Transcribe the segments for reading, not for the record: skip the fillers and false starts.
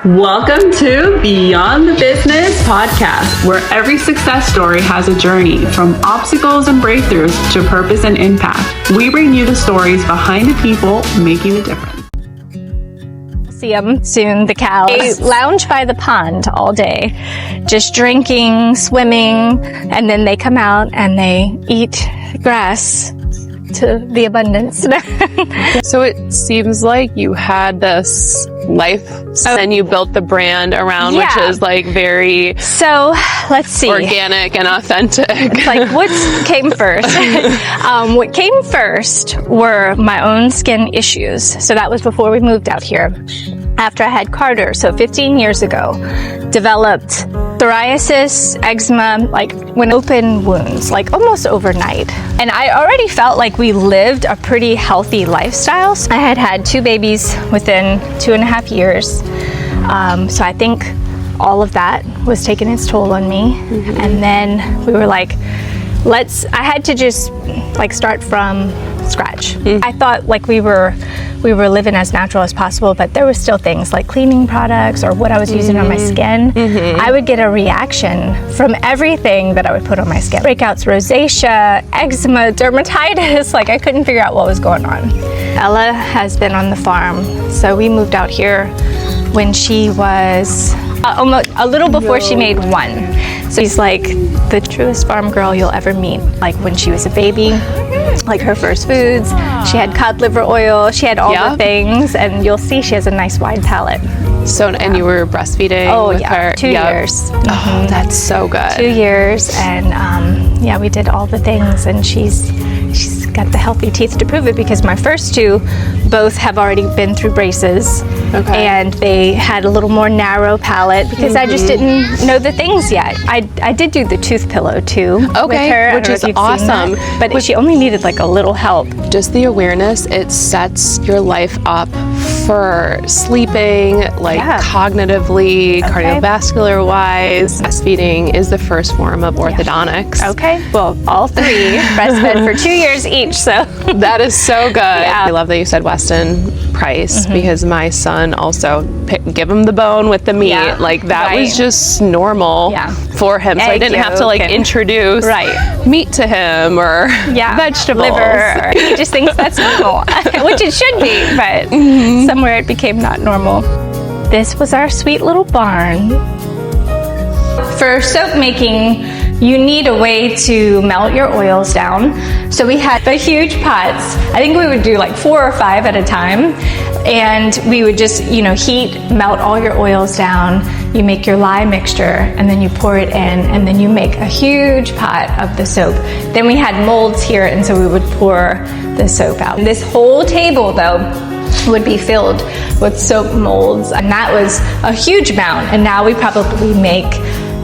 Welcome to Beyond the Business podcast, where every success story has a journey from obstacles and breakthroughs to purpose and impact. We bring you the stories behind the people making the difference. See them soon, the cows. They lounge by the pond all day, just drinking, swimming, and then they come out and they eat grass to the abundance. So it seems like you had this life and you built the brand around, which is like very let's see, organic and authentic. Like what came first? What came first were my own skin issues. So that was before we moved out here. After I had Carter, so 15 years ago, developed psoriasis, eczema, like when open wounds, like almost overnight. And I already felt like we lived a pretty healthy lifestyle. So I had had 2 babies within 2.5 years. So I think all of that was taking its toll on me. Mm-hmm. And then we were like, I had to just like start from scratch. Mm-hmm. I thought like we were living as natural as possible, but there were still things like cleaning products or what I was using on my skin. Mm-hmm. I would get a reaction from everything that I would put on my skin. Breakouts, rosacea, eczema, dermatitis, like I couldn't figure out what was going on. Ella has been on the farm, so we moved out here when she was almost a little before she made 1. So she's like the truest farm girl you'll ever meet. Like when she was a baby, like her first foods, she had cod liver oil, she had all the things, and you'll see she has a nice wide palate. So, and you were breastfeeding with her? 2 years. Mm-hmm. Oh, that's so good. 2 years, and we did all the things, and she's got the healthy teeth to prove it, because my first 2 both have already been through braces. Okay. And they had a little more narrow palate because I just didn't know the things yet. I did do the tooth pillow too with her, which is awesome. But she only needed like a little help. Just the awareness, it sets your life up for sleeping, like cognitively, cardiovascular wise. Breastfeeding is the first form of orthodontics. Okay, well, all 3 breastfed for 2 years each, so. That is so good. Yeah. I love that you said Weston Price, because my son also give him the bone with the meat. Like that was just normal for him. So I didn't have to like introduce meat to him or vegetables. Liver. He just thinks that's normal, which it should be, but somewhere it became not normal. This was our sweet little barn. For soap making, you need a way to melt your oils down. So we had the huge pots. I think we would do like 4 or 5 at a time. And we would just, heat, melt all your oils down. You make your lye mixture, and then you pour it in, and then you make a huge pot of the soap. Then we had molds here, and so we would pour the soap out. This whole table, though, would be filled with soap molds, and that was a huge amount. And now we probably make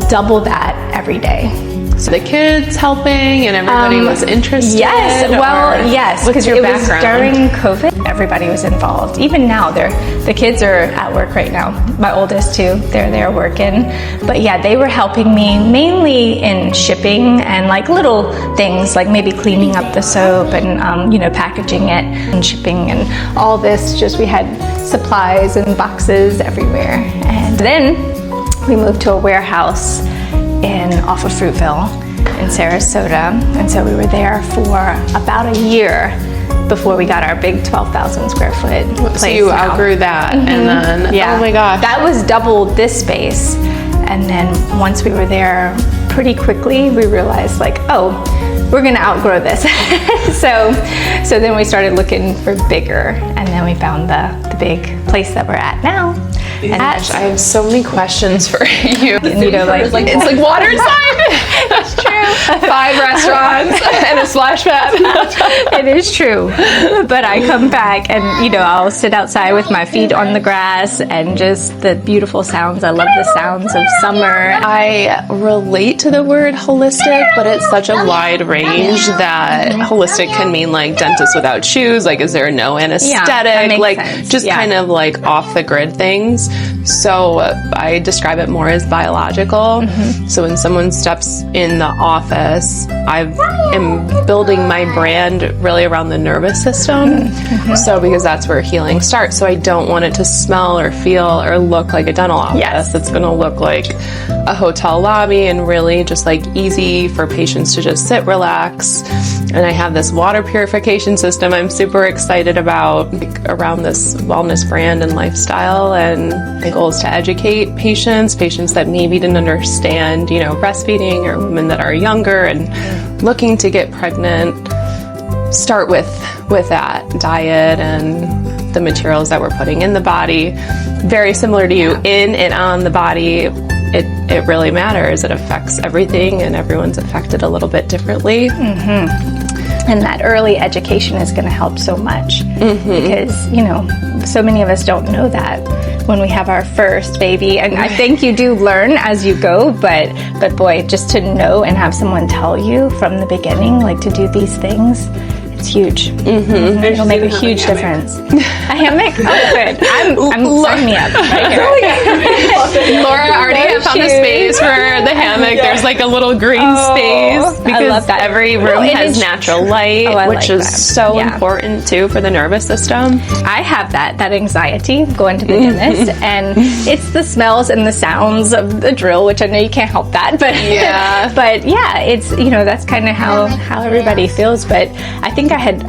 double that every day. So the kids helping and everybody was interested? Yes, yes, because it was during COVID. Everybody was involved. Even now, the kids are at work right now. My oldest too, they're there working. But yeah, they were helping me mainly in shipping and like little things like maybe cleaning up the soap and packaging it and shipping and all this. Just we had supplies and boxes everywhere. And then we moved to a warehouse off of Fruitville in Sarasota, and so we were there for about a year before we got our big 12,000 square foot place. So you outgrew that, and then oh my gosh, that was double this space. And then once we were there, pretty quickly we realized like, we're gonna outgrow this. so then we started looking for bigger, and then we found the big place that we're at now. And I have so many questions for you. And, it's like waterside. It's true. 5 restaurants and a splash pad. It is true. But I come back and, I'll sit outside with my feet on the grass and just the beautiful sounds. I love the sounds of summer. I relate to the word holistic, but it's such a wide range that holistic can mean like dentist without shoes. Like, is there no anesthetic? Like, just kind of like off the grid things. is so, I describe it more as biological. So when someone steps in the office, I am building my brand really around the nervous system. So because that's where healing starts. So I don't want it to smell or feel or look like a dental office. It's going to look like a hotel lobby and really just like easy for patients to just sit, relax. And I have this water purification system I'm super excited about, like, around this wellness brand and lifestyle. And my goal is to educate patients that maybe didn't understand, you know, breastfeeding, or women that are younger and looking to get pregnant. Start with that diet and the materials that we're putting in the body. Very similar to you, in and on the body. It really matters. It affects everything, and everyone's affected a little bit differently. And that early education is going to help so much because, you know, so many of us don't know that when we have our first baby. And I think you do learn as you go, but boy, just to know and have someone tell you from the beginning, like, to do these things, it's huge. It'll make a huge difference. A hammock? Oh, good. Sign me up right here. Laura already found a space for the hammock. There's like a little green space because I love that. Every room has natural light, which is so important too for the nervous system. I have that anxiety going to the dentist, and it's the smells and the sounds of the drill, which I know you can't help that, but it's, you know, that's kind of how everybody feels. But I think I had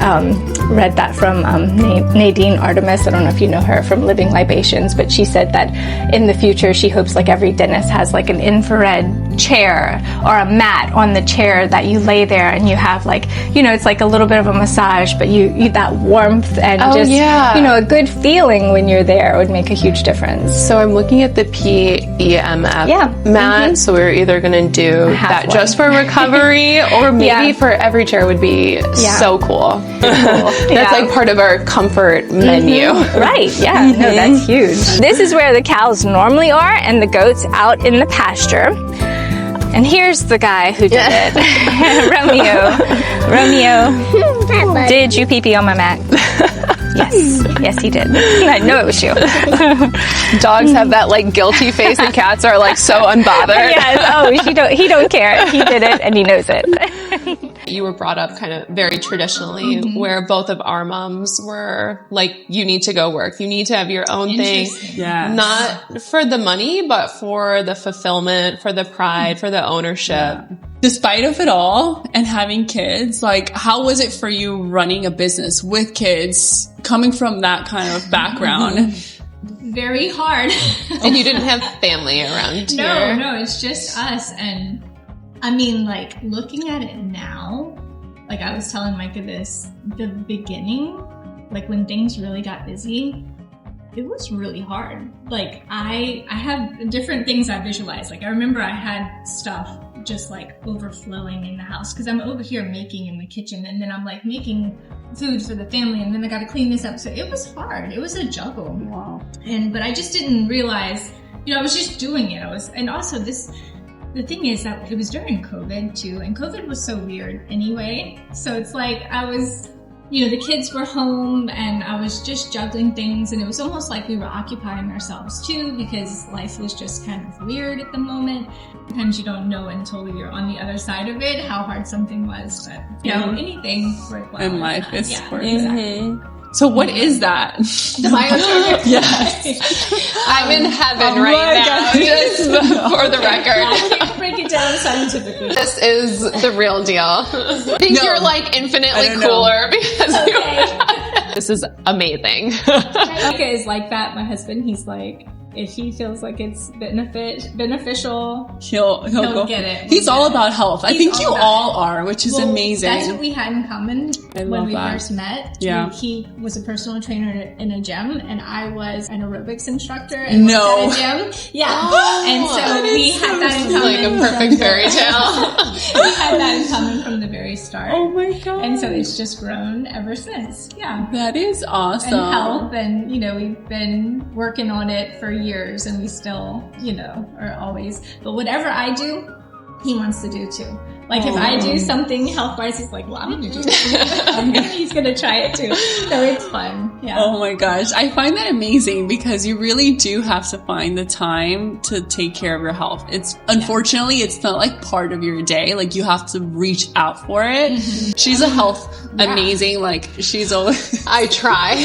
read that from Nadine Artemis. I don't know if you know her from Living Libations, but she said that in the future she hopes like every dentist has like an infrared chair or a mat on the chair that you lay there and you have like, you know, it's like a little bit of a massage, but you that warmth and you know, a good feeling when you're there would make a huge difference. So I'm looking at the PEMF mat. So we're either going to do that just for recovery or maybe for every chair would be so cool. That's like part of our comfort menu. Right, no, that's huge. This is where the cows normally are and the goats out in the pasture. And here's the guy who did it. Romeo, did you pee-pee on my mat? Yes, he did. I know it was you. Dogs have that like guilty face, and cats are like so unbothered. He don't care. He did it, and he knows it. You were brought up kind of very traditionally, where both of our moms were like, you need to go work. You need to have your own thing. Not for the money, but for the fulfillment, for the pride, for the ownership. Despite of it all and having kids, like, how was it for you running a business with kids, coming from that kind of background? Very hard. And you didn't have family around here? No, it's just us. And I mean, like, looking at it now, like I was telling Micah this, the beginning, like when things really got busy, it was really hard. Like I have different things I visualize. Like I remember I had stuff just like overflowing in the house because I'm over here making in the kitchen, and then I'm like making food for the family, and then I got to clean this up. So it was hard. It was a juggle. Wow. But I just didn't realize, you know, I was just doing it. And also the thing is that it was during COVID too, and COVID was so weird anyway. So it's like I was, you know, the kids were home and I was just juggling things, and it was almost like we were occupying ourselves too, because life was just kind of weird at the moment. Sometimes you don't know until you're on the other side of it how hard something was, but you know, anything worthwhile in life is worth it. Exactly. So what is that? The biochar. I'm in heaven now, just for the record. I can't break it down scientifically. This is the real deal. I think you're like infinitely cooler because this is amazing. Micah is like that. My husband, he's like, if he feels like it's beneficial, he'll get it. He's all about health. I think you all are, which is amazing. That's what we had in common when we first met. Yeah. He was a personal trainer in a gym, and I was an aerobics instructor at a gym. Yeah. And so we had that in common. Like a perfect fairy tale. We had that in common from the very start. Oh my God. And so it's just grown ever since. Yeah. That is awesome. And health, and you know, we've been working on it for years, and we still, you know, are always, but whatever I do, he wants to do too. Like if I do something health-wise, he's like, well, I'm going to do it. He's going to try it too. So it's fun. Yeah. Oh my gosh. I find that amazing because you really do have to find the time to take care of your health. Unfortunately, it's not like part of your day. Like you have to reach out for it. Mm-hmm. She's a health amazing. Like she's always. I try.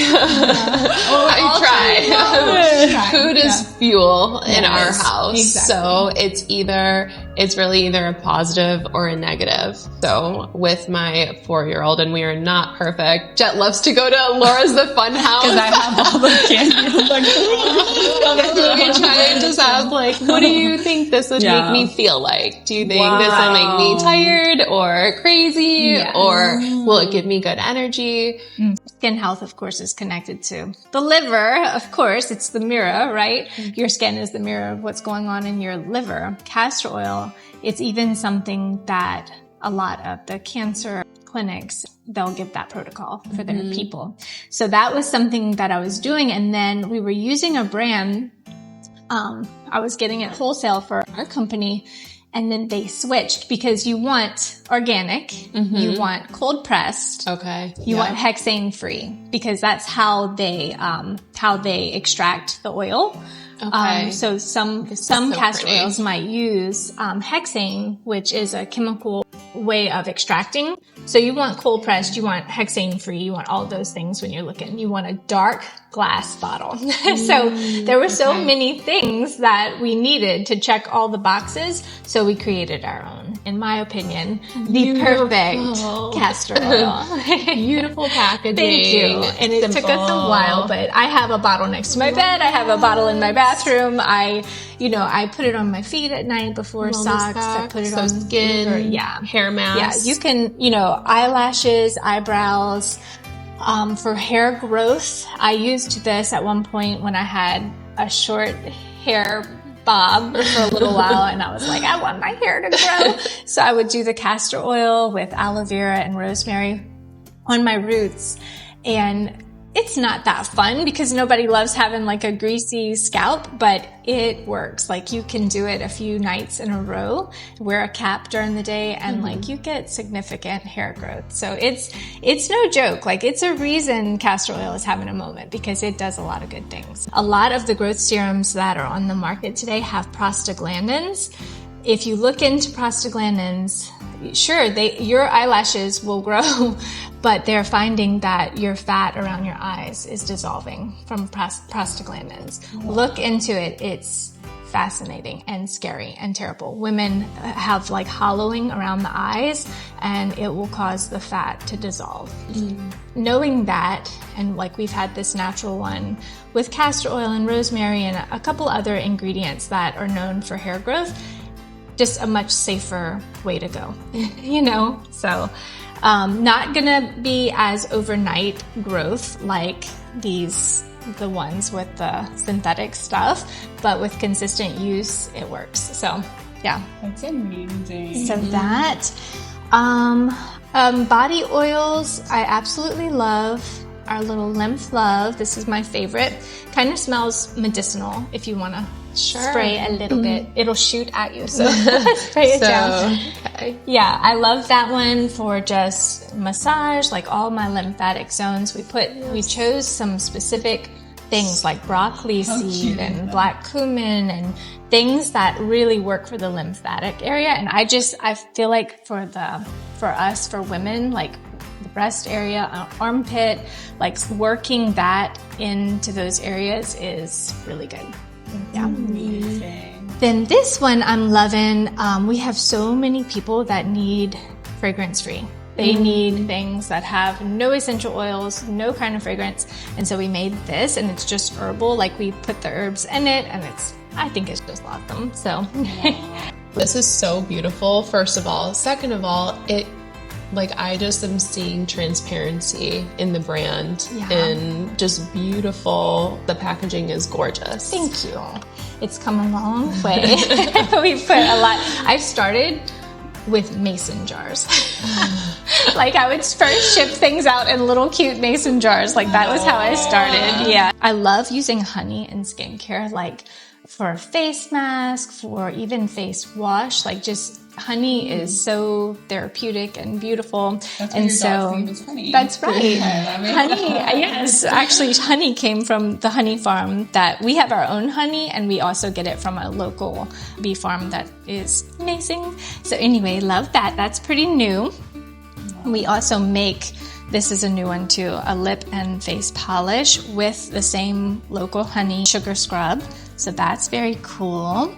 I try. Food is fuel in our house. Exactly. So it's really either a positive or a negative. So with my 4-year-old, and we are not perfect, Jet loves to go to Laura's the Fun House. Because I have all the candy. We try and just ask, like, what do you think this would make me feel like? Do you think this will make me tired or crazy? Or will it give me good energy? Skin health, of course, is connected to the liver. Of course, it's the mirror, right? Your skin is the mirror of what's going on in your liver. Castor oil, it's even something that a lot of the cancer clinics, they'll give that protocol for their people. So that was something that I was doing. And then we were using a brand. I was getting it wholesale for our company. And then they switched because you want organic, you want cold pressed, you want hexane free because that's how they extract the oil. So some castor oils might use hexane, which is a chemical way of extracting. So you want cold pressed, you want hexane free, you want all those things when you're looking. You want a dark glass bottle. So there were so many things that we needed to check all the boxes. So we created our own, in my opinion, the perfect castor oil. Beautiful packaging. Thank you. And it took us a while, but I have a bottle next to my bed. I have a bottle in my bathroom. I put it on my feet at night before socks. I put it on skin, hair mask. Yeah, you can, eyelashes, eyebrows. For hair growth, I used this at one point when I had a short hair bob for a little while, and I was like, I want my hair to grow. So I would do the castor oil with aloe vera and rosemary on my roots. And it's not that fun because nobody loves having like a greasy scalp, but it works. Like you can do it a few nights in a row, wear a cap during the day, and like you get significant hair growth. So it's no joke. Like it's a reason castor oil is having a moment because it does a lot of good things. A lot of the growth serums that are on the market today have prostaglandins. If you look into prostaglandins, sure, your eyelashes will grow, but they're finding that your fat around your eyes is dissolving from prostaglandins. Look into it. It's fascinating and scary and terrible. Women have like hollowing around the eyes, and it will cause the fat to dissolve. Knowing that, and like we've had this natural one with castor oil and rosemary and a couple other ingredients that are known for hair growth, just a much safer way to go, So not gonna be as overnight growth like the ones with the synthetic stuff, but with consistent use, it works. So yeah. That's amazing. So that, body oils, I absolutely love. Our little lymph love. This is my favorite. Kind of smells medicinal if you want to spray a little bit. It'll shoot at you. So spray it down. Okay. Yeah, I love that one for just massage, like all my lymphatic zones. We chose some specific things like broccoli seed and black cumin and things that really work for the lymphatic area. And I feel like for us, for women, like the breast area, armpit, like working that into those areas is really good. Yeah. Amazing. Then this one I'm loving. We have so many people that need fragrance-free. They need things that have no essential oils, no kind of fragrance. And so we made this, and it's just herbal. Like we put the herbs in it, and I think it's just awesome. So this is so beautiful, first of all. Second of all, I just am seeing transparency in the brand and just beautiful. The packaging is gorgeous. Thank you. It's come a long way. We put a lot. I started with mason jars. Like I would first ship things out in little cute mason jars. Like that was how I started. Yeah. I love using honey in skincare. Like for face mask, for even face wash. Like just honey is so therapeutic and beautiful. That's and your so dog's name is Honey. That's right. Honey, yes. Actually, honey came from the honey farm that we have our own honey, and we also get it from a local bee farm that is amazing. So anyway, love that. That's pretty new. We also make, this is a new one too, a lip and face polish with the same local honey sugar scrub. So that's very cool.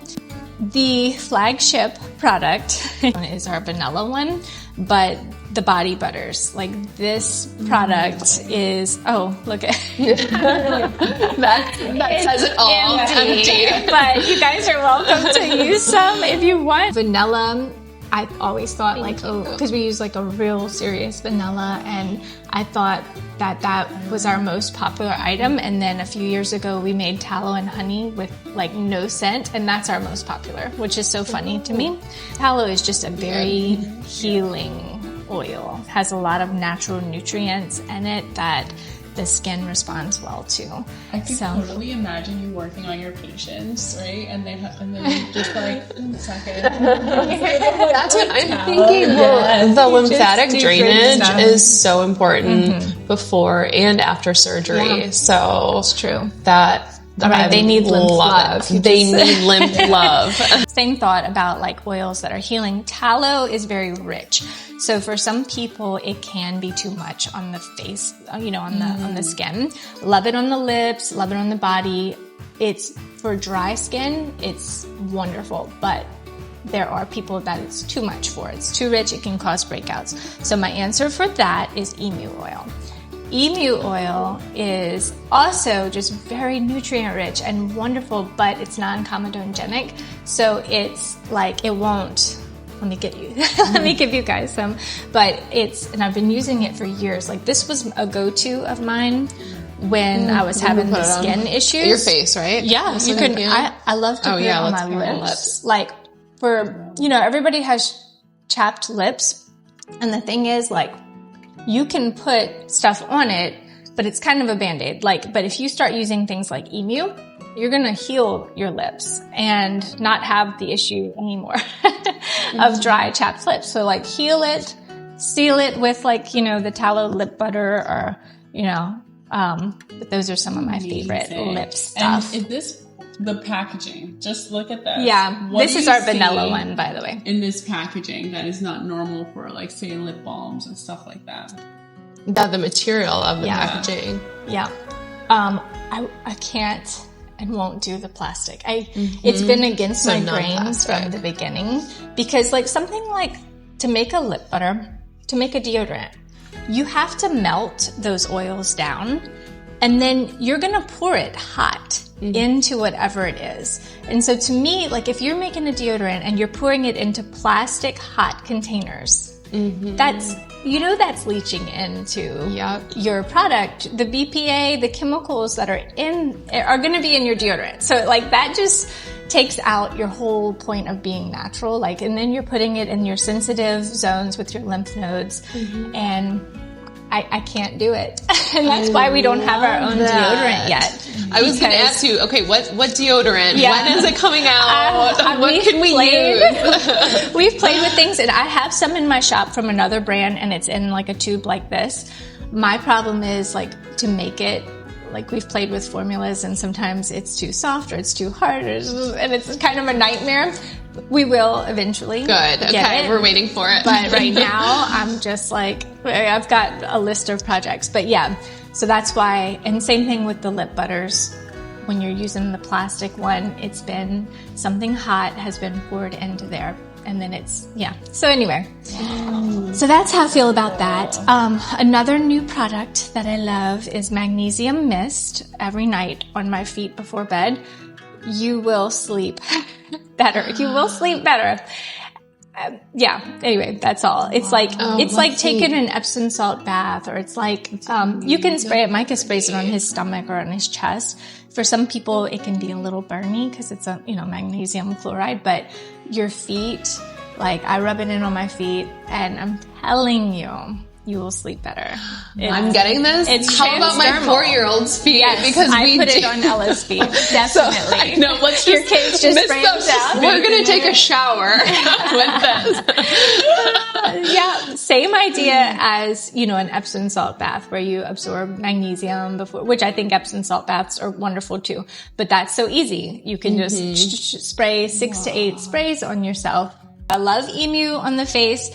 The flagship product is our vanilla one, but the body butters. Like this product is, oh, look at that says it all. Empty. But you guys are welcome to use some if you want. Vanilla, I always thought because we use like a real serious vanilla, and I thought that was our most popular item. And then a few years ago, we made tallow and honey with like no scent, and that's our most popular, which is so funny to me. Tallow is just a very healing oil. It has a lot of natural nutrients in it that the skin responds well to. I can totally imagine you working on your patients, right? And then just like, in a second. That's what I'm thinking. The lymphatic drainage is so important before and after surgery. Yeah. So it's true. They need lymph love. They need lymph love. Same thought about like oils that are healing. Tallow is very rich. So for some people, it can be too much on the face, on the skin. Love it on the lips, love it on the body. It's for dry skin, it's wonderful, but there are people that it's too much for. It's too rich, it can cause breakouts. So my answer for that is emu oil. Emu oil is also just very nutrient rich and wonderful, but it's non-comedogenic. So it's like, it won't, let me give you guys some, but and I've been using it for years. Like this was a go-to of mine when I was having the skin issues. Your face, right? Yeah, you can. I love to put it on my lips. Like everybody has chapped lips, and the thing is, like, you can put stuff on it, but it's kind of a Band-Aid. But if you start using things like emu, you're gonna heal your lips and not have the issue anymore of dry, chapped lips. So like heal it, seal it with the tallow lip butter, or but those are some of my favorite lip stuff. And the packaging, just look at this. Yeah, this is our vanilla one, by the way. In this packaging that is not normal for like say lip balms and stuff like that. The material of the packaging. Yeah. I can't and won't do the plastic. It's been against my grain from the beginning, because like something like to make a lip butter, to make a deodorant, you have to melt those oils down, and then you're gonna pour it hot into whatever it is. And so to me, like if you're making a deodorant and you're pouring it into plastic hot containers, that's leaching into your product. The BPA, the chemicals that are going to be in your deodorant. So like that just takes out your whole point of being natural. Like, and then you're putting it in your sensitive zones with your lymph nodes, and I can't do it. And that's why we don't have our own deodorant yet. I was going to ask you, okay, what deodorant? Yeah. When is it coming out? What can we use? We've played with things, and I have some in my shop from another brand, and it's in like a tube like this. My problem is like to make it, like we've played with formulas, and sometimes it's too soft or it's too hard, and it's kind of a nightmare. We will eventually. Good. Okay, we're waiting for it. But right now, I'm just like, I've got a list of projects. But yeah, so that's why, and same thing with the lip butters. When you're using the plastic one, it's been something hot has been poured into there. And then So anyway, so that's how I feel about that. Another new product that I love is magnesium mist every night on my feet before bed. You will sleep better. You will sleep better. Anyway, that's all. It's like, taking an Epsom salt bath, or it's like, you can spray it. Micah sprays it on his stomach or on his chest. For some people, it can be a little burny because it's magnesium chloride, but your feet, like I rub it in on my feet, and I'm telling you, you will sleep better. I'm getting this. How about my 4-year-old's feet? Yes, because I put it on Ella's feet. Definitely. No, let's your kids just spray them down. We're gonna take a shower with this. Yeah, same idea as, you know, an Epsom salt bath where you absorb magnesium before, which I think Epsom salt baths are wonderful too. But that's so easy. You can just spray 6 to 8 sprays on yourself. I love Emu on the face.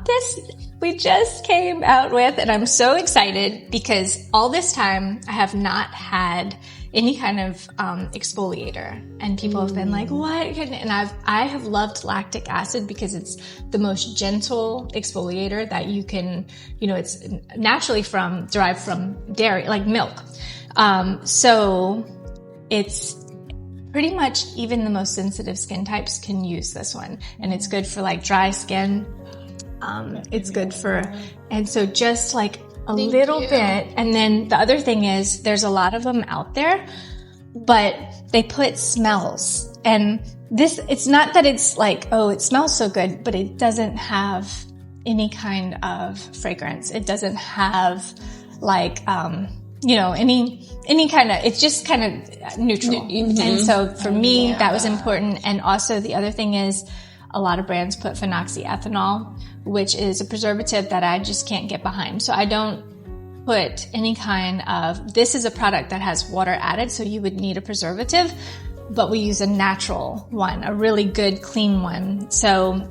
This we just came out with, and I'm so excited because all this time I have not had any kind of exfoliator, and people have been like, "What?" And I have loved lactic acid because it's the most gentle exfoliator that you can, you know, it's naturally derived from dairy, like milk. So it's pretty much even the most sensitive skin types can use this one, and it's good for like dry skin. It's good for, and so just like a little bit. And then the other thing is there's a lot of them out there, but they put smells, and this, it's not that it's like, oh, it smells so good, but it doesn't have any kind of fragrance. It doesn't have like, you know, any kind of, it's just kind of neutral. And so for me, that was important. And also the other thing is a lot of brands put phenoxyethanol, which is a preservative that I just can't get behind. So I don't put any kind of, this is a product that has water added, so you would need a preservative, but we use a natural one, a really good, clean one. So,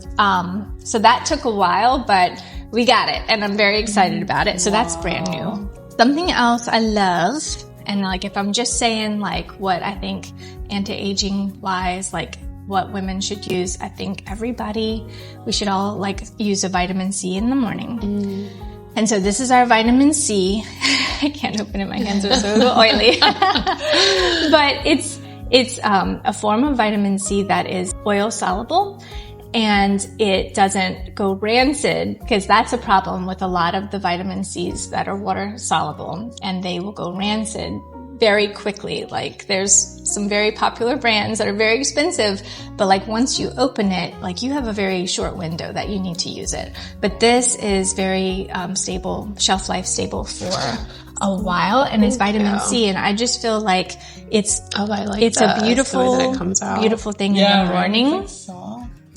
so that took a while, but we got it, and I'm very excited about it. So that's brand new. Something else I love, and like if I'm just saying like what I think anti-aging wise, like what women should use, I think we should all like use a vitamin C in the morning. And so this is our vitamin C. I can't open it, my hands are so oily. But it's a form of vitamin C that is oil soluble, and it doesn't go rancid, because that's a problem with a lot of the vitamin C's that are water soluble, and they will go rancid very quickly. Like there's some very popular brands that are very expensive, but like once you open it, like you have a very short window that you need to use it. But this is very stable, shelf life stable for a while, and it's vitamin C, and I just feel like it's a beautiful thing in the morning.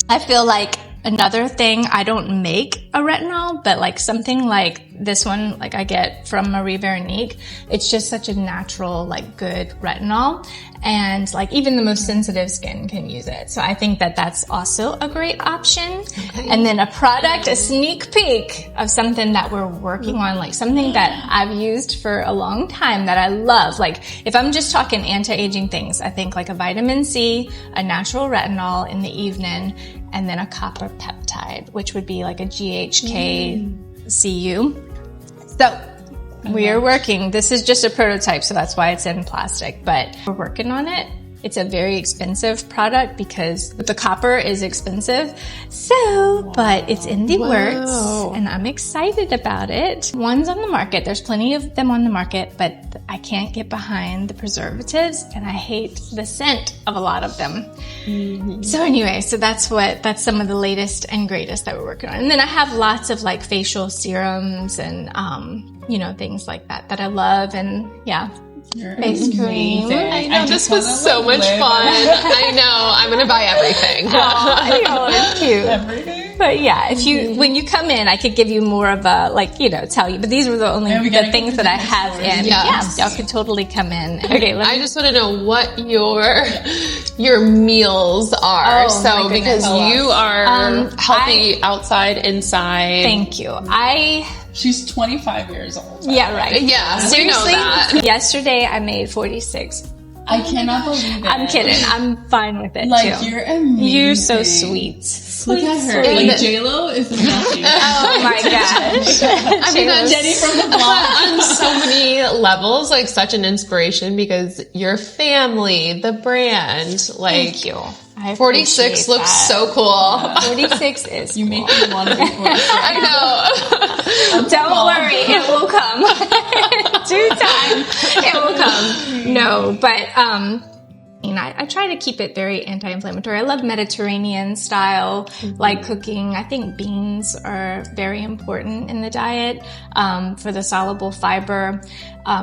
I feel like another thing, I don't make a retinol, but like something like this one, like I get from Marie Veronique, it's just such a natural, like good retinol. And like even the most sensitive skin can use it. So I think that that's also a great option. Okay. And then a sneak peek of something that we're working on, like something that I've used for a long time that I love. Like if I'm just talking anti-aging things, I think like a vitamin C, a natural retinol in the evening, and then a copper peptide, which would be like a GHK-Cu. So we're working. This is just a prototype, so that's why it's in plastic, but we're working on it. It's a very expensive product because the copper is expensive. So, but it's in the works, and I'm excited about it. One's on the market. There's plenty of them on the market, but I can't get behind the preservatives, and I hate the scent of a lot of them. So anyway, so that's some of the latest and greatest that we're working on. And then I have lots of like facial serums and, you know, things like that I love. And yeah. Face cream. I know, this was so much fun. I know, I'm gonna buy everything. It's cute. Everything. But yeah, when you come in, I could give you more of a, like, you know, tell you. But these were the things that I have in. Yes. Y'all could totally come in. Okay, I just want to know what your meals are. So because you are healthy outside, inside. Thank you. She's 25 years old. Yeah, right. Yeah, seriously. You know that. Yesterday I made 46. I cannot believe it. I'm kidding. I'm fine with it like, too. You're amazing. You're so sweet. Look at her. Like J-Lo is nothing. Oh my gosh. I mean, that's Jenny from the block. On so many levels, like such an inspiration because your family, the brand, like. Thank you. 46 looks so cool. 46 is You cool. make me want to be 46. I know. Don't worry, it will come. Due time, it will come. No, but I try to keep it very anti-inflammatory. I love Mediterranean style, like cooking. I think beans are very important in the diet for the soluble fiber.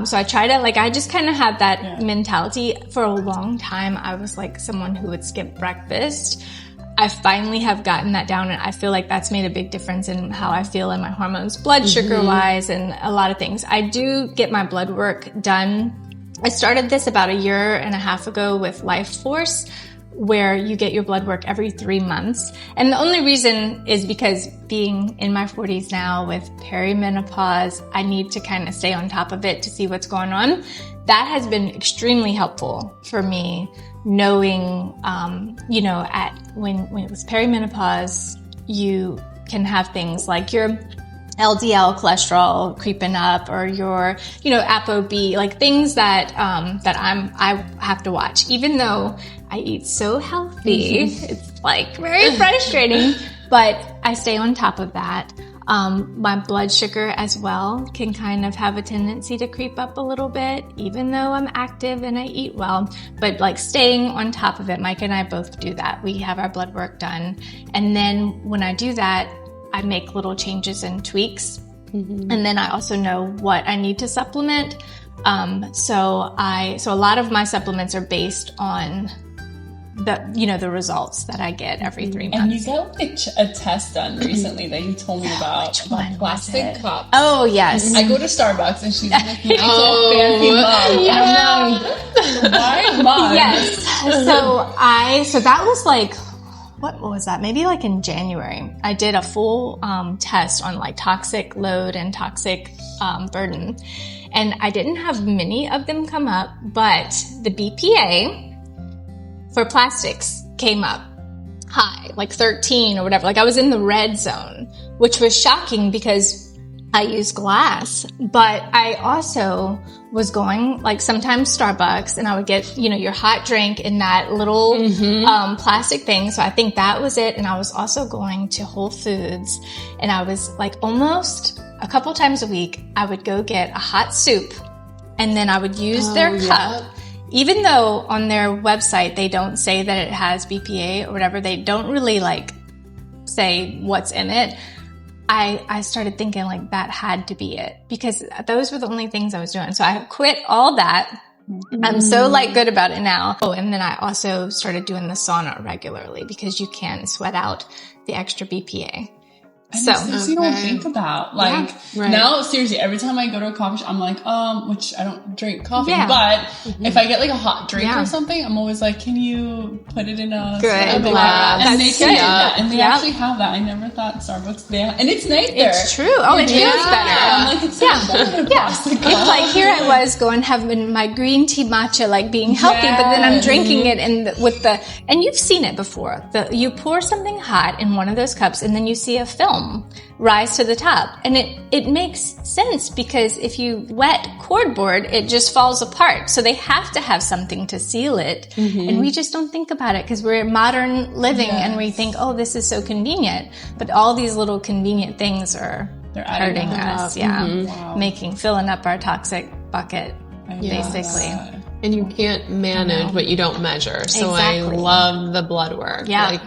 So I try to, I just kind of have that mentality. For a long time, I was like someone who would skip breakfast. I finally have gotten that down, and I feel like that's made a big difference in how I feel in my hormones, blood sugar wise, and a lot of things. I do get my blood work done. I started this about 1.5 years ago with Life Force, where you get your blood work every 3 months. And the only reason is because being in my 40s now with perimenopause, I need to kind of stay on top of it to see what's going on. That has been extremely helpful for me, knowing, when it was perimenopause, you can have things like your LDL cholesterol creeping up, or your, ApoB, like things that I have to watch. Even though I eat so healthy, it's very frustrating, but I stay on top of that. My blood sugar as well can kind of have a tendency to creep up a little bit, even though I'm active and I eat well, but staying on top of it. Mike and I both do that. We have our blood work done. And then when I do that, I make little changes and tweaks. And then I also know what I need to supplement. So a lot of my supplements are based on the results that I get every 3 months. And you got a test done recently that you told me about. Which one? Plastic cups. Oh, yes. I go to Starbucks and she's like, fancy mug. Yeah. And I'm like, why mug? Yes. So that was what was that? Maybe in January, I did a full test on toxic load and toxic burden. And I didn't have many of them come up, but the BPA for plastics came up high, 13 or whatever. I was in the red zone, which was shocking because I use glass, but I also was going sometimes Starbucks, and I would get, your hot drink in that little plastic thing. So I think that was it. And I was also going to Whole Foods, and I was almost a couple times a week, I would go get a hot soup, and then I would use their cup. Even though on their website they don't say that it has BPA or whatever, they don't really say what's in it. I started thinking that had to be it, because those were the only things I was doing. So I quit all that. I'm so good about it now. Oh, and then I also started doing the sauna regularly, because you can sweat out the extra BPA. And things you don't think about. Now, seriously, every time I go to a coffee shop, I'm like, which I don't drink coffee, but if I get a hot drink or something, I'm always like, can you put it in a glass? And they can do that. And they actually have that. I never thought Starbucks, and it's nice there. It's true. Oh, it is better. I'm it's better than a plastic cup. It's here I was going having my green tea matcha, being healthy, but then I'm drinking it and you've seen it before. You pour something hot in one of those cups, and then you see a film rise to the top, and it makes sense, because if you wet cordboard, it just falls apart. So they have to have something to seal it, and we just don't think about it because we're modern living, and we think, oh, this is so convenient, but all these little convenient things are hurting us. Filling up our toxic bucket, basically. And you can't manage what you don't measure. So I love the blood work. Yeah.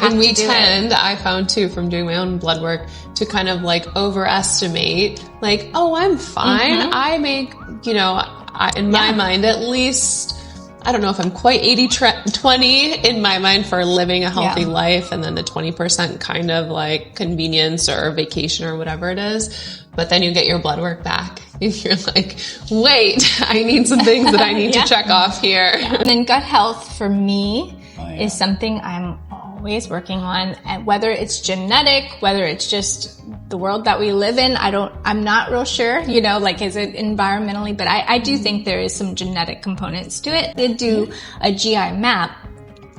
And we tend, I found too, from doing my own blood work, to kind of overestimate, oh, I'm fine. I make, in my mind, at least, I don't know if I'm quite 80-20 in my mind for living a healthy life. And then the 20% kind of convenience or vacation or whatever it is. But then you get your blood work back. You're wait, I need some things that I need to check off here. And then gut health for me is something I'm always working on. And whether it's genetic, whether it's just the world that we live in, I'm not real sure, is it environmentally, but I do think there is some genetic components to it. I did do a GI map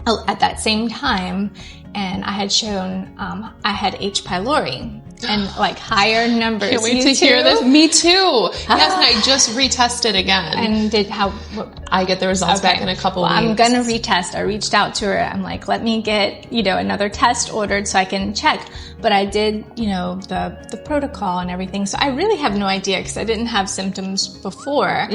at that same time, and I had shown, I had H. pylori. And higher numbers. Can't wait to hear this. Me too. Yes, and I just retested again. And I get the results back in a couple weeks. I'm gonna retest. I reached out to her. I'm like, let me get another test ordered so I can check. But I did the protocol and everything. So I really have no idea, because I didn't have symptoms before.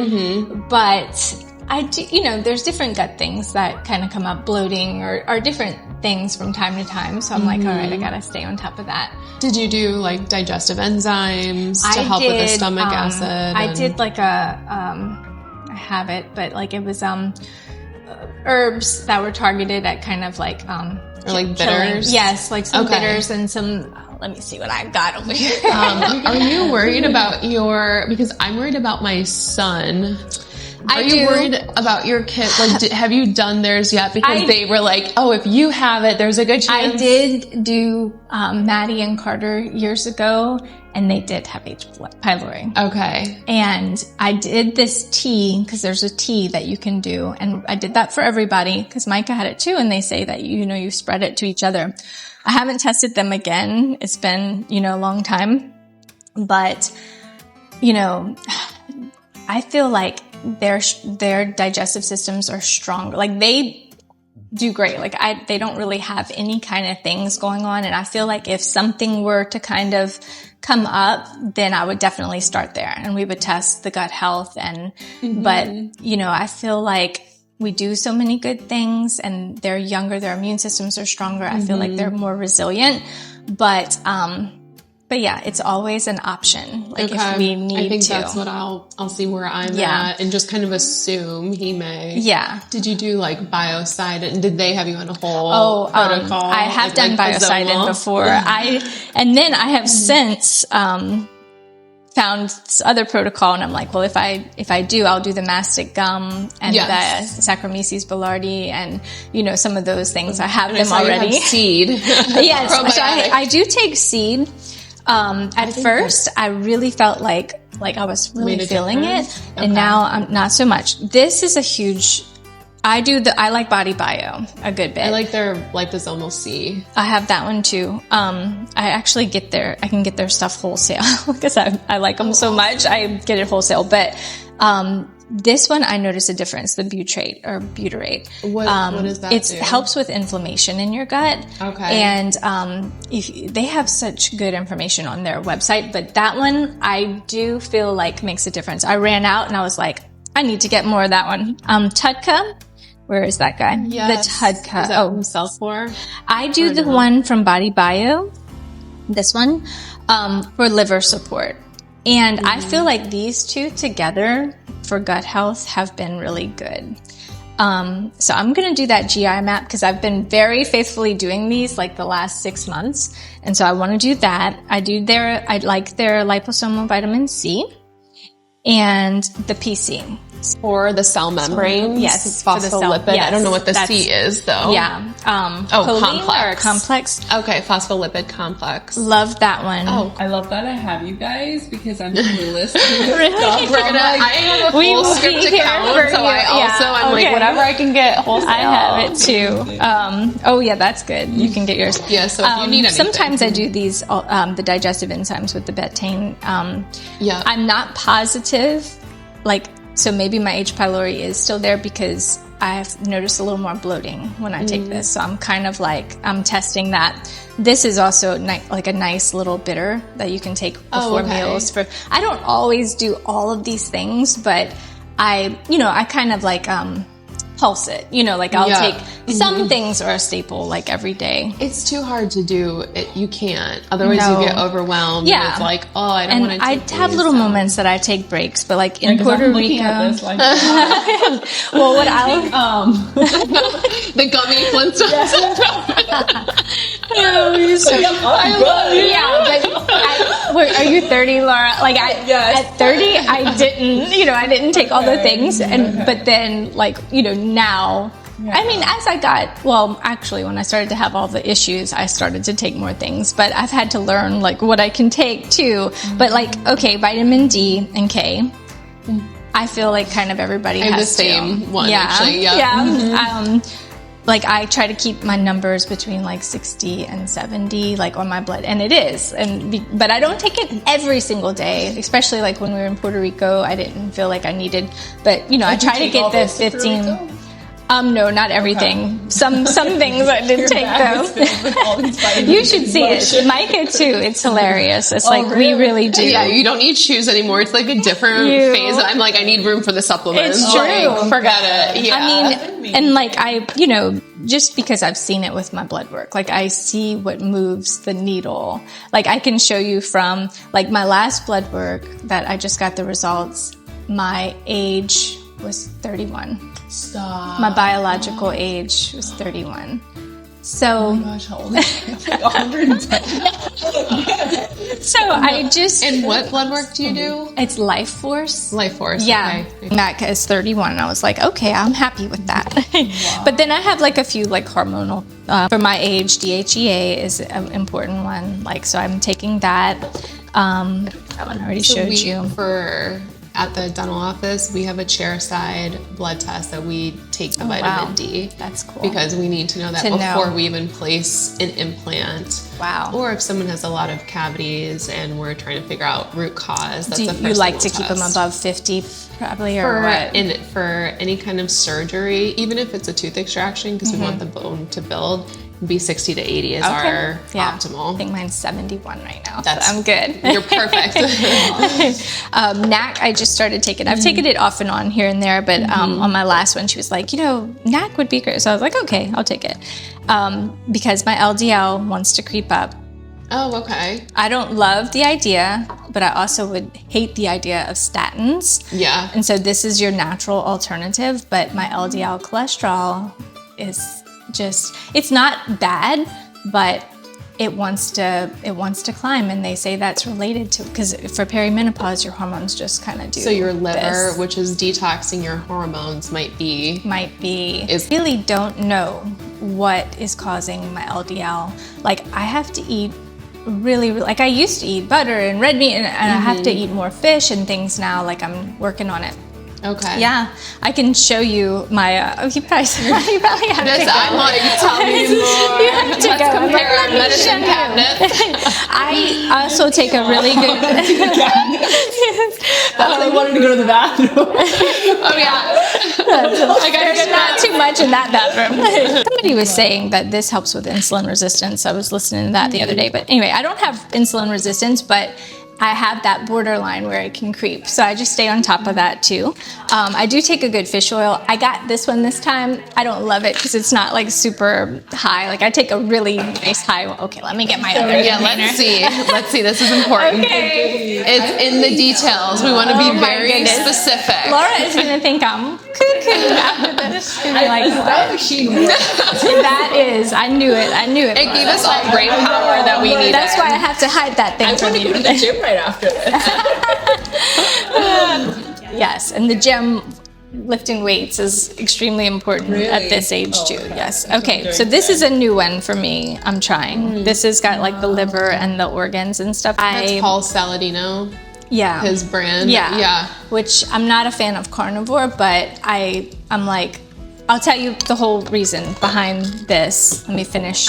But I do, you know, there's different gut things that kind of come up, bloating or different things from time to time. So I'm like, all right, I gotta stay on top of that. Did you do like digestive enzymes to help with the stomach acid? I did like I have it, but like it was herbs that were targeted at kind of like or like bitters. Yes, like some bitters and some. Let me see what I got over here. Are you worried about because I'm worried about my son. Are you worried about your kid? Like, have you done theirs yet? Because they were like, oh, if you have it, there's a good chance. I did do Maddie and Carter years ago, and they did have H. pylori. Okay. And I did this tea, because there's a tea that you can do, and I did that for everybody, because Micah had it too, and they say that, you know, you spread it to each other. I haven't tested them again. It's been, you know, a long time. But, you know, I feel like their digestive systems are stronger. Like they do great. Like they don't really have any kind of things going on. And I feel like if something were to kind of come up, then I would definitely start there and we would test the gut health. And, but you know, I feel like we do so many good things and they're younger, their immune systems are stronger. I feel like they're more resilient, but yeah, it's always an option. Like if we need to. I think that's what I'll see where I'm at and just kind of assume he may. Yeah. Did you do like biocidin? Did they have you on a whole protocol? I have done biocidin before. And then I have since, found this other protocol and I'm like, well, if I do, I'll do the mastic gum and the Saccharomyces boulardii and, you know, some of those things. I have them already. You have seed. Yes. So I do take seed. At first, I really felt like I was really feeling it, and now I'm not so much. This is a huge. I like Body Bio a good bit. I like their liposomal C. I have that one too. I actually I can get their stuff wholesale because I like them so much. I get it wholesale, but this one I noticed a difference. The butyrate. What does that do? It helps with inflammation in your gut. Okay. And they have such good information on their website, but that one I do feel like makes a difference. I ran out and I was like, I need to get more of that one. Tudka. Where is that guy? Yes. The Tudka. Is that from Cellcore? I do the one from Body Bio. This one for liver support. And I feel like these two together for gut health have been really good. So I'm going to do that GI map because I've been very faithfully doing these like the last 6 months. And so I want to do that. I like their liposomal vitamin C and the PC. For the cell membranes? Yes. Phospholipid. Yes, I don't know what the C is though. Yeah. Complex. Okay. Phospholipid complex. Love that one. Oh, I love that I have you guys because I'm clueless. Really? I have a full script account, so I'm like, whatever I can get wholesale. I have it too. That's good. You can get yours. Yeah, so if you need anything. Sometimes I do these, the digestive enzymes with the betaine. I'm not positive, so maybe my H. pylori is still there because I've noticed a little more bloating when I take this. So I'm kind of I'm testing that. This is also like a nice little bitter that you can take before meals. I don't always do all of these things, but I kind of pulse it. I'll take some things are a staple every day. It's too hard to do it. You can't. Otherwise you get overwhelmed. Yeah. It's like, I don't want to take I have little moments that I take breaks, but in Puerto Rico. This, well, what I'll the gummy Flintstones. I love you. Yeah, but are you 30, Laura? At 30, I didn't take all the things, but then now. Yeah. I mean, as I got, when I started to have all the issues, I started to take more things, but I've had to learn what I can take too. But vitamin D and K, I feel like kind of everybody has the same one actually. Yeah. I try to keep my numbers between 60 and 70 on my blood, and it is, but I don't take it every single day, especially when we were in Puerto Rico. I didn't feel like I needed, but I try to get the 15. No, not everything. Some things I did take though. You should see it. Micah too. It's hilarious. It's we really do. Yeah, you don't need shoes anymore. It's like a different phase. And I'm like, I need room for the supplements. It's true. Like, forget it. Yeah. I mean, and like just because I've seen it with my blood work, like I see what moves the needle. Like I can show you from like my last blood work that I just got the results. My age was 31. Stop. My biological age was 31. So, oh my gosh, how old are you? Like 110. So I just... And what blood work do you do? It's Life Force. Life Force, yeah. Okay. Mac is 31. And I was like, okay, I'm happy with that. Wow. But then I have like a few like hormonal... for my age, DHEA is an important one. Like, so I'm taking that. That one I already showed you. At the dental office, we have a chair-side blood test that we take the vitamin D. That's cool. Because we need to know that before we even place an implant. Wow. Or if someone has a lot of cavities and we're trying to figure out root cause, that's the first you like to test. keep them above 50 probably, or for any kind of surgery, even if it's a tooth extraction, because we want the bone to build, be 60 to 80 is our optimal. I think mine's 71 right now, so I'm good. You're perfect. NAC, I just started taking. I've taken it off and on here and there, but on my last one, she was like, NAC would be great. So I was like, okay, I'll take it. Because my LDL wants to creep up. Oh, okay. I don't love the idea, but I also would hate the idea of statins. Yeah. And so this is your natural alternative, but my LDL cholesterol is just, it's not bad, but it wants to climb, and they say that's related to, because for perimenopause your hormones just kind of do. So your liver, which is detoxing your hormones, might be. I really don't know what is causing my LDL. Like I have to eat really, like I used to eat butter and red meat, and I have to eat more fish and things now. Like I'm working on it. Okay. Yeah, I can show you my. You probably have to go. I'm like, tell me more. You have to Let's go. compare our medicine cabinet. I also take a really good. I wanted to go to the bathroom. Oh yeah. There's not too much in that bathroom. Somebody was saying that this helps with insulin resistance. I was listening to that the other day. But anyway, I don't have insulin resistance, but I have that borderline where it can creep. So I just stay on top of that too. I do take a good fish oil. I got this one this time. I don't love it because it's not like super high. Like I take a really nice high. Okay, let me get my other container. Let's see. This is important. Okay. It's in the details. We want to be very specific. Laura is going to think I'm cuckoo after this. She's like, that is, I knew it. It gave us all brain power that we needed. That's why I have to hide that thing from you. I want to go to the gym right after this. Yes, and the gym, lifting weights is extremely important at this age too. Yes. Okay, so this is a new one for me. I'm trying. This has got like the liver and the organs and stuff. That's Paul Saladino. Yeah. His brand. Yeah. Which I'm not a fan of carnivore, but I'm like, I'll tell you the whole reason behind this. Let me finish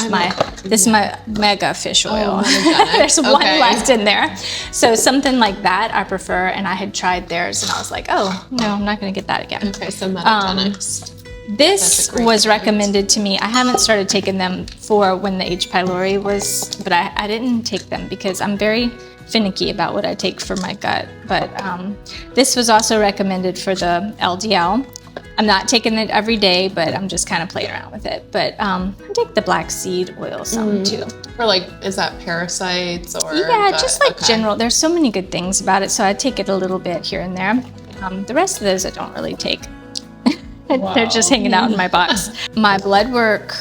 this is my mega fish oil. There's one left in there. So something like that I prefer, and I had tried theirs and I was like, oh, no, I'm not gonna get that again. Okay, so Metagenics. This was recommended to me. I haven't started taking them for when the H. pylori was, but I didn't take them because I'm very finicky about what I take for my gut. But this was also recommended for the LDL. I'm not taking it every day, but I'm just kind of playing around with it. But I take the black seed oil some too. For like, is that parasites or? Yeah, just like general. There's so many good things about it, so I take it a little bit here and there. The rest of those I don't really take. Wow. They're just hanging out in my box. My blood work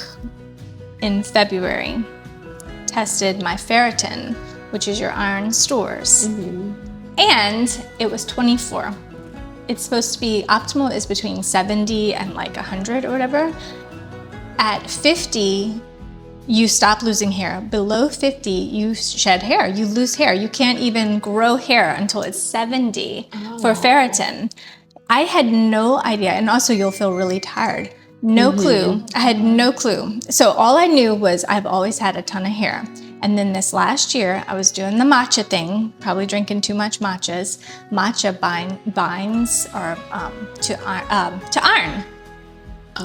in February tested my ferritin, which is your iron stores, and it was 24. It's supposed to be optimal is between 70 and like 100 or whatever. At 50, you stop losing hair. Below 50, you shed hair. You lose hair. You can't even grow hair until it's 70 for ferritin. I had no idea. And also you'll feel really tired. No clue. I had no clue. So all I knew was I've always had a ton of hair. And then this last year, I was doing the matcha thing, probably drinking too much matchas. Matcha binds or to iron.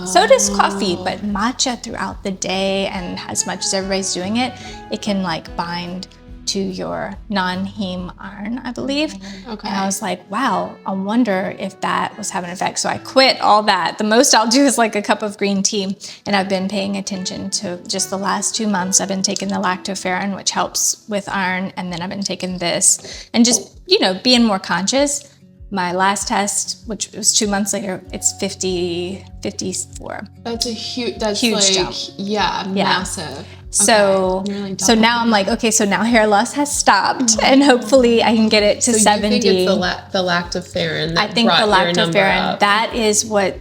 So does coffee, but matcha throughout the day, and as much as everybody's doing it, it can like bind to your non-heme iron, I believe. Okay. And I was like, wow, I wonder if that was having an effect. So I quit all that. The most I'll do is like a cup of green tea. And I've been paying attention to just the last 2 months. I've been taking the lactoferrin, which helps with iron. And then I've been taking this and just, being more conscious. My last test, which was 2 months later, it's 54. That's huge jump. Yeah, massive. So, so now I'm like, okay, so now hair loss has stopped, and hopefully I can get it to 70. You think it's the lactoferrin that I think the brought your number lactoferrin, up. that is what,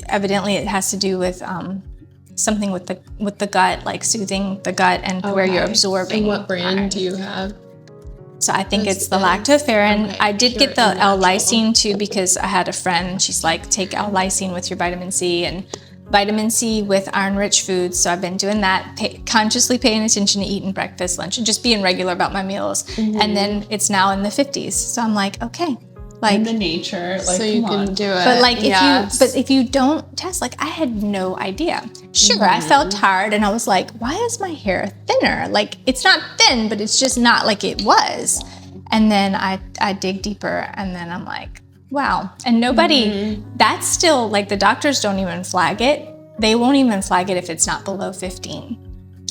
evidently it has to do with something with the gut, like soothing the gut and where you're absorbing. And what brand iron. do you have? So I think it's the lactoferrin. I did get the L-lysine too, because I had a friend, she's like, take L-lysine with your vitamin C, and vitamin C with iron-rich foods. So I've been doing that, consciously paying attention to eating breakfast, lunch, and just being regular about my meals. And then it's now in the 50s. So I'm like, okay. Like in the nature, like, so you can do it. But like if you don't test, like I had no idea. Sure, I felt tired and I was like, why is my hair thinner? Like it's not thin, but it's just not like it was. And then I dig deeper, and then I'm like, wow. And nobody, that's still like the doctors don't even flag it. They won't even flag it if it's not below 15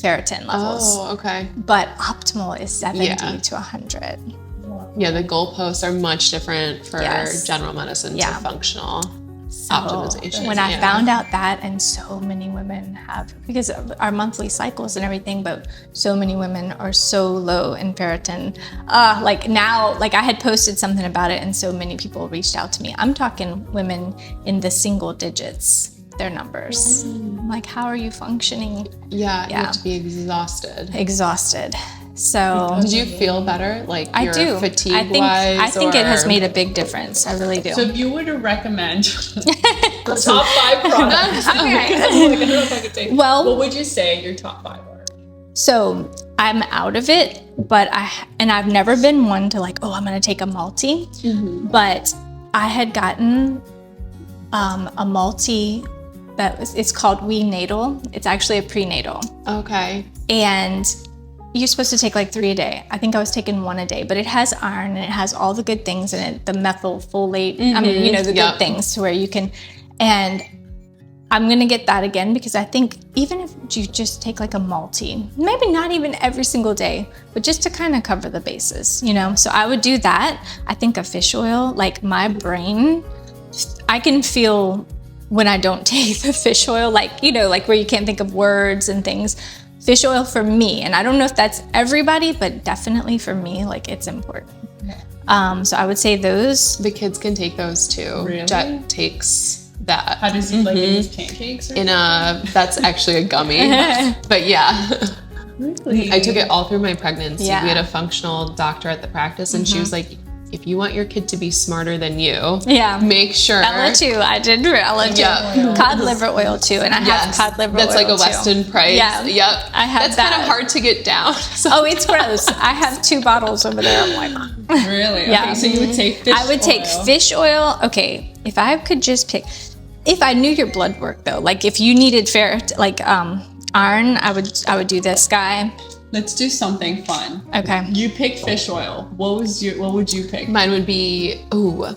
ferritin levels. Oh, okay. But optimal is 70 to 100. Yeah, the goalposts are much different for general medicine to functional optimization. When I found out that, and so many women have, because of our monthly cycles and everything, but so many women are so low in ferritin. Like now, like I had posted something about it and so many people reached out to me. I'm talking women in the single digits, their numbers. Like, how are you functioning? Yeah, you have to be exhausted. So did you feel better? Like I do. Fatigue-wise? I think it has made a big difference. I really do. So if you were to recommend the top 5 products, well, what would you say your top 5 are? So I'm out of it, but I've never been one to like, I'm gonna take a multi. But I had gotten a multi it's called Natal. It's actually a prenatal. Okay. And you're supposed to take like 3 a day. I think I was taking 1 a day, but it has iron and it has all the good things in it, the methylfolate, I mean, the good things to where you can, and I'm going to get that again because I think even if you just take like a multi, maybe not even every single day, but just to kind of cover the bases, So I would do that. I think a fish oil, like my brain, I can feel when I don't take the fish oil, like, like where you can't think of words and things. Fish oil for me, and I don't know if that's everybody, but definitely for me, like it's important. So I would say those. The kids can take those too. Really? Jet takes that. How does he like in his pancakes? That's actually a gummy, but yeah. Really? I took it all through my pregnancy. Yeah. We had a functional doctor at the practice, and she was like, if you want your kid to be smarter than you, make sure. Ella too. I did Ella too. Yep. Cod liver oil too, and I have cod liver oil. That's like a Weston price. Yeah. Yep. I have That's kind of hard to get down. So. Oh, it's gross. I have 2 bottles over there. I'm like, really? Yeah. Okay, so you would take fish oil. I would take fish oil. Okay, if I could just pick, if I knew your blood work though, like if you needed iron, I would do this guy. Let's do something fun. Okay. You pick fish oil. What would you pick? Mine would be I'll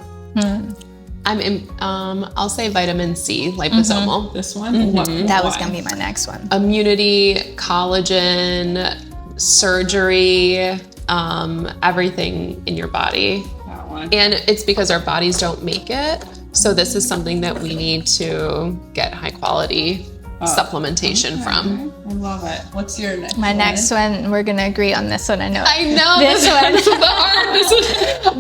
say vitamin C, liposomal. This one? That was gonna be my next one. Immunity, collagen, surgery, everything in your body. That one. And it's because our bodies don't make it. So this is something that we need to get high quality supplementation from. I love it. What's your next My one? next one, we're gonna agree on this one. I know. I know This one. This is the hard.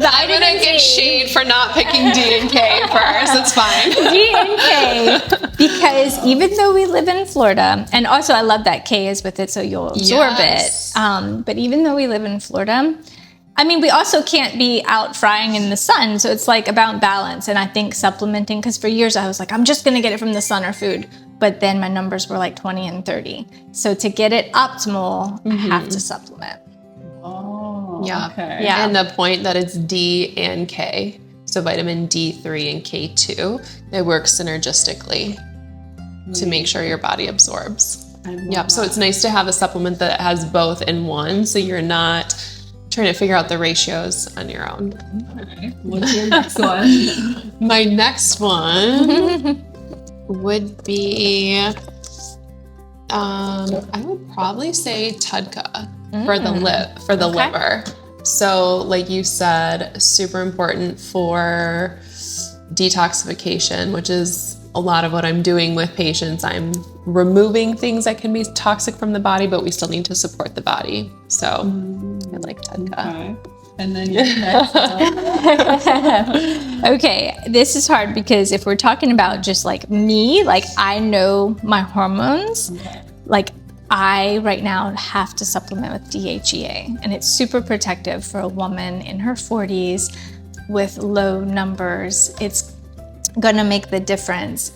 I'm gonna get shade for not picking D and K first. It's fine. D and K, because even though we live in Florida, and also I love that K is with it, so you'll absorb it. But even though we live in Florida, I mean, we also can't be out frying in the sun, so it's like about balance. And I think supplementing, because for years I was like, I'm just gonna get it from the sun or food. But then my numbers were like 20 and 30. So to get it optimal, I have to supplement. Oh, yeah. Okay. Yeah. And the point that it's D and K, so vitamin D3 and K2, they work synergistically. to make sure your body absorbs. Yep. So it's nice to have a supplement that has both in one, so you're not trying to figure out the ratios on your own. Okay. What's your next one? My next one would be, I would probably say Tudka for the liver. So like you said, super important for detoxification, which is a lot of what I'm doing with patients. I'm removing things that can be toxic from the body, but we still need to support the body. So I like Tudka. Okay. And then your next one. Okay, this is hard because if we're talking about just like me, like I know my hormones, like I right now have to supplement with DHEA, and it's super protective for a woman in her 40s with low numbers. It's gonna make the difference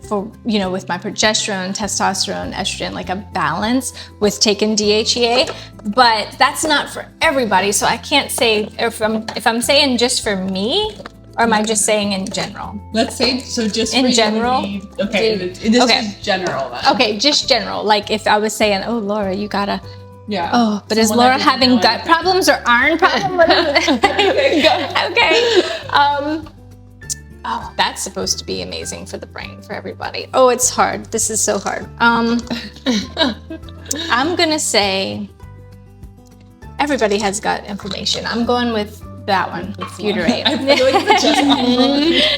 for, you know, with my progesterone, testosterone, estrogen, like a balance with taking DHEA, but that's not for everybody. So I can't say if I'm saying just for me, or am I just saying in general? Let's say, so just in general. Okay, just general then. Okay, just general. Like if I was saying, oh, Laura, you gotta. Yeah. Oh, but is Laura having gut problems or iron problems? Okay. Oh, that's supposed to be amazing for the brain, for everybody. Oh, it's hard. This is so hard. I'm gonna say everybody has gut inflammation. I'm going with that one, butyrate. I feel like it's just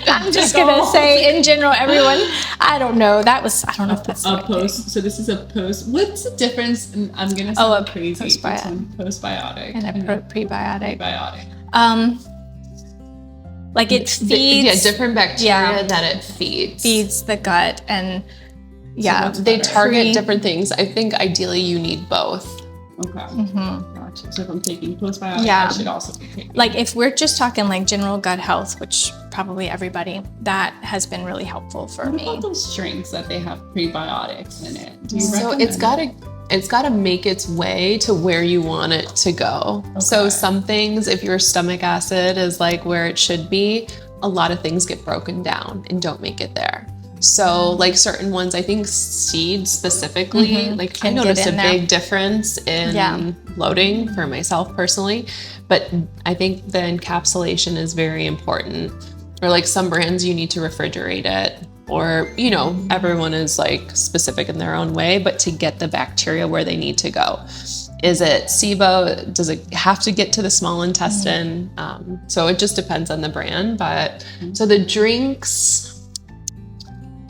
I'm just gonna say in general, everyone. I don't know. I don't know if that's a post. So this is a post. What's the difference? I'm gonna say a crazy. Postbiotic and a prebiotic. Prebiotic. Like it feeds different bacteria that it feeds the gut, and so they target different things. I think ideally you need both. Okay. Gotcha. So if I'm taking postbiotic, I should also be taking. Like if we're just talking like general gut health, which probably everybody, that has been really helpful for me. What about those drinks that they have prebiotics in it? Do you recommend it's got to make its way to where you want it to go. Okay. So some things, if your stomach acid is like where it should be, a lot of things get broken down and don't make it there. So like certain ones, I think seeds specifically, like I noticed a big difference in bloating for myself personally, but I think the encapsulation is very important. Or like some brands, you need to refrigerate it. Or, you know, everyone is like specific in their own way, but to get the bacteria where they need to go. Is it SIBO? Does it have to get to the small intestine? So it just depends on the brand. But so the drinks,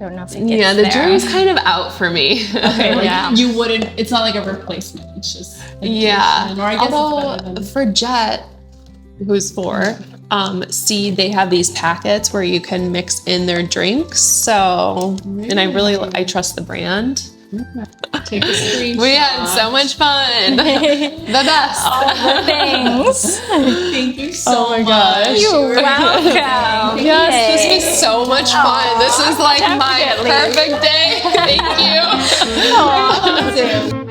don't know if it gets the drink's kind of out for me. Okay, you wouldn't. It's not like a replacement. It's just or I guess although for Jet, who's 4. They have these packets where you can mix in their drinks. So, and I trust the brand. Take a screenshot. We had so much fun. The best. All the things. Thank you so much. Gosh. You're welcome. Yes, this was so much fun. This is like my perfect day. Thank you. Aww.